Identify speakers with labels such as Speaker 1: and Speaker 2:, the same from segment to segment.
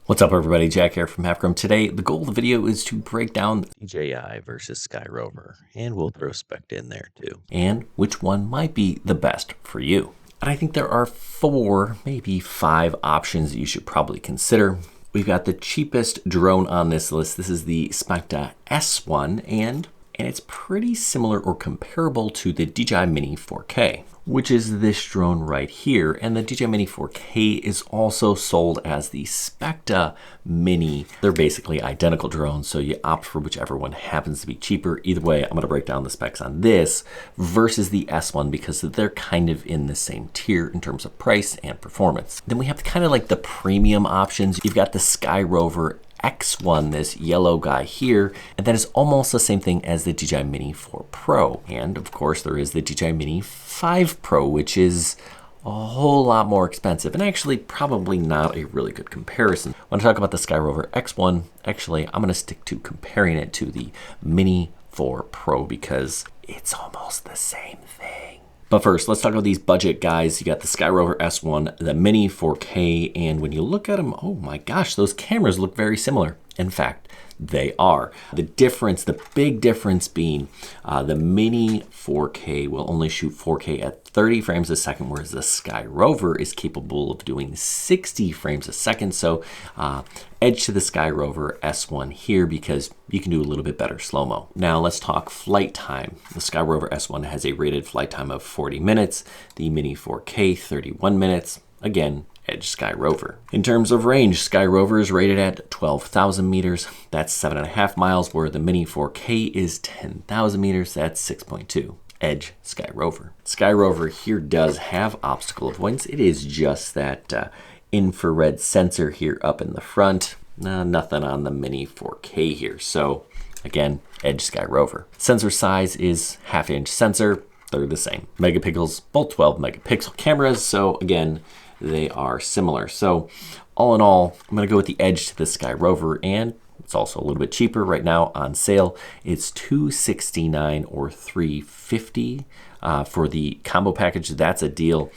Speaker 1: What's up everybody, Jack here from Halfchrome. Today, the goal of the video is to break down
Speaker 2: DJI versus Skyrover, and we'll throw Specta in there too.
Speaker 1: And which one might be the best for you. And I think there are 4, maybe 5 options that you should probably consider. We've got the cheapest drone on this list. This is the Specta S1, and it's pretty similar or comparable to the DJI Mini 4K, which is this drone right here. And the DJI Mini 4K is also sold as the Specta Mini. They're basically identical drones, so you opt for whichever one happens to be cheaper. Either way, I'm gonna break down the specs on this versus the S1 because they're kind of in the same tier in terms of price and performance. Then we have kind of like the premium options. You've got the Skyrover X1, this yellow guy here, and that is almost the same thing as the DJI Mini 4 Pro. And of course there is the DJI Mini 5 Pro, which is a whole lot more expensive and actually probably not a really good comparison. When I talk about the Skyrover X1, actually I'm gonna stick to comparing it to the Mini 4 Pro because it's almost the same thing. But first, let's talk about these budget guys. You got the Skyrover S1, the Mini 4K, and when you look at them, oh my gosh, those cameras look very similar. In fact, they are. The difference, the big difference being the Mini 4K will only shoot 4K at 30 frames a second, whereas the Skyrover is capable of doing 60 frames a second. So edge to the Skyrover S1 here because you can do a little bit better slow-mo. Now let's talk flight time. The Skyrover S1 has a rated flight time of 40 minutes, the Mini 4K 31 minutes. Again, edge Skyrover. In terms of range, Skyrover is rated at 12,000 meters. That's 7.5 miles, where the Mini 4K is 10,000 meters. That's 6.2. Edge Skyrover. Skyrover here does have obstacle avoidance. It is just that infrared sensor here up in the front. Nothing on the Mini 4K here. So again, edge Skyrover. Sensor size is 1/2 inch sensor. They're the same. Megapixels, both 12 megapixel cameras. So again, they are similar. So all in all, I'm gonna go with the edge to the Skyrover, and it's also a little bit cheaper right now on sale. It's $269 or $350 for the combo package. That's a deal.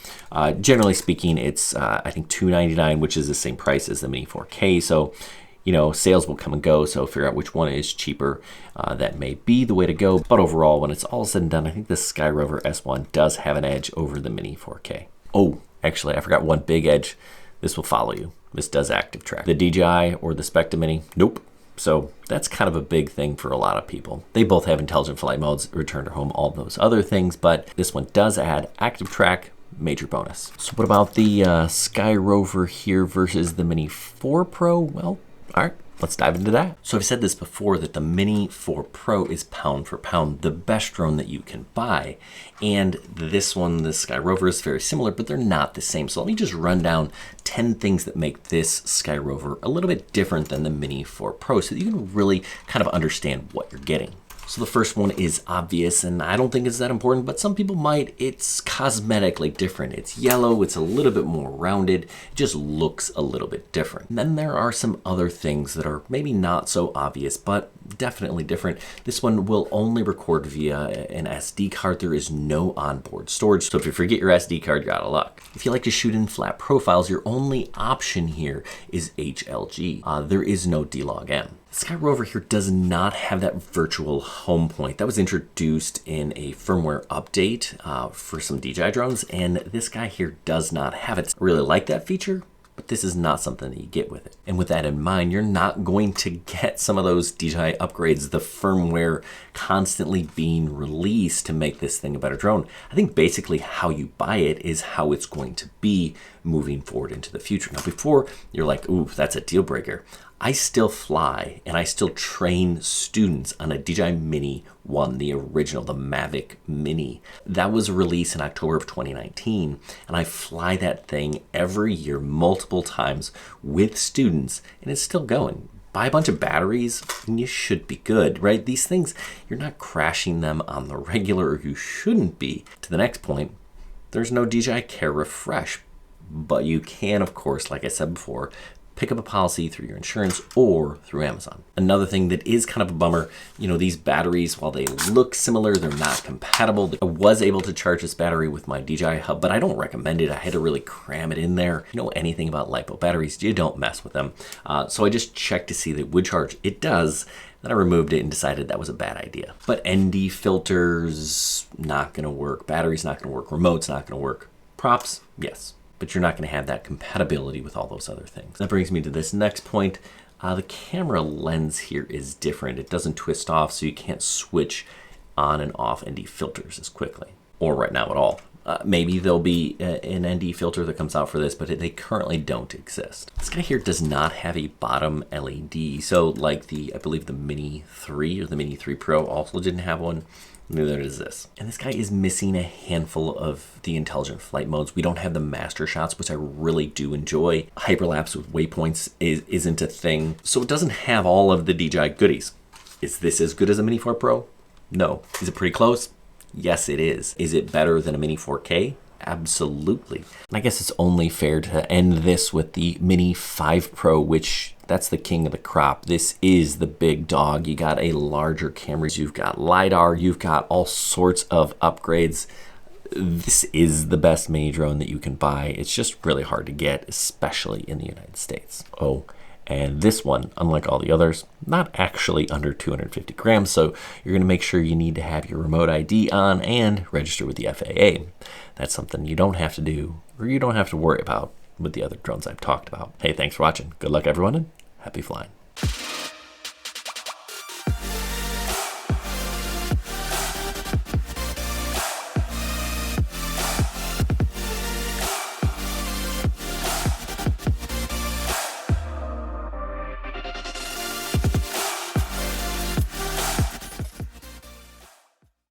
Speaker 1: Generally speaking, it's I think $299, which is the same price as the Mini 4K. So you know, sales will come and go, so figure out which one is cheaper. That may be the way to go. But overall, when it's all said and done, I think the Skyrover S1 does have an edge over the Mini 4K. Oh, actually, I forgot one big edge. This will follow you. This does ActiveTrack. The DJI or the Specta Mini, nope. So that's kind of a big thing for a lot of people. They both have intelligent flight modes, return to home, all those other things, but this one does add ActiveTrack, major bonus. So what about the Skyrover here versus the Mini 4 Pro? Well, all right, let's dive into that. So I've said this before that the Mini 4 Pro is pound for pound the best drone that you can buy. And this one, the Skyrover, is very similar, but they're not the same. So let me just run down 10 things that make this Skyrover a little bit different than the Mini 4 Pro so that you can really kind of understand what you're getting. So the first one is obvious, and I don't think it's that important, but some people might. It's cosmetically different. It's yellow, it's a little bit more rounded, it just looks a little bit different. And then there are some other things that are maybe not so obvious, but definitely different. This one will only record via an SD card. There is no onboard storage, so if you forget your SD card, you're out of luck. If you like to shoot in flat profiles, your only option here is HLG. There is no D-Log-M. Skyrover here does not have that virtual home point. That was introduced in a firmware update for some DJI drones, and this guy here does not have it. I really like that feature, but this is not something that you get with it. And with that in mind, you're not going to get some of those DJI upgrades, the firmware constantly being released to make this thing a better drone. I think basically how you buy it is how it's going to be moving forward into the future. Now, before you're like, ooh, that's a deal breaker. I still fly and I still train students on a DJI Mini 1, the original, the Mavic Mini. That was released in October of 2019, and I fly that thing every year multiple times with students, and it's still going. Buy a bunch of batteries and you should be good, right? These things, you're not crashing them on the regular, or you shouldn't be. To the next point, there's no DJI Care Refresh, but you can, of course, like I said before, pick up a policy through your insurance or through Amazon. Another thing that is kind of a bummer, you know, these batteries, while they look similar, they're not compatible. I was able to charge this battery with my DJI hub, but I don't recommend it. I had to really cram it in there. If you know anything about LiPo batteries, you don't mess with them. So I just checked to see that it would charge. It does. Then I removed it and decided that was a bad idea. But ND filters, not gonna work. Batteries, not gonna work. Remote's not gonna work. Props, yes. But you're not gonna have that compatibility with all those other things. That brings me to this next point. The camera lens here is different. It doesn't twist off, so you can't switch on and off ND filters as quickly, or right now at all. Maybe there'll be an ND filter that comes out for this, but they currently don't exist. This guy here does not have a bottom LED. So like I believe the Mini 3 or the Mini 3 Pro also didn't have one. Neither does this. And this guy is missing a handful of the intelligent flight modes. We don't have the mastershots, which I really do enjoy. Hyperlapse with waypoints isn't a thing. So it doesn't have all of the DJI goodies. Is this as good as a Mini 4 Pro? No. Is it pretty close? Yes, it is. Is it better than a Mini 4K? Absolutely. And I guess it's only fair to end this with the Mini 5 Pro, which that's the king of the crop. This is the big dog. You got a larger camera, you've got LiDAR, you've got all sorts of upgrades. This is the best mini drone that you can buy. It's just really hard to get, especially in the United States. Oh, and this one, unlike all the others, not actually under 250 grams, so you're gonna make sure you need to have your remote ID on and register with the FAA. That's something you don't have to do, or you don't have to worry about with the other drones I've talked about. Hey, thanks for watching. Good luck, everyone, and happy flying.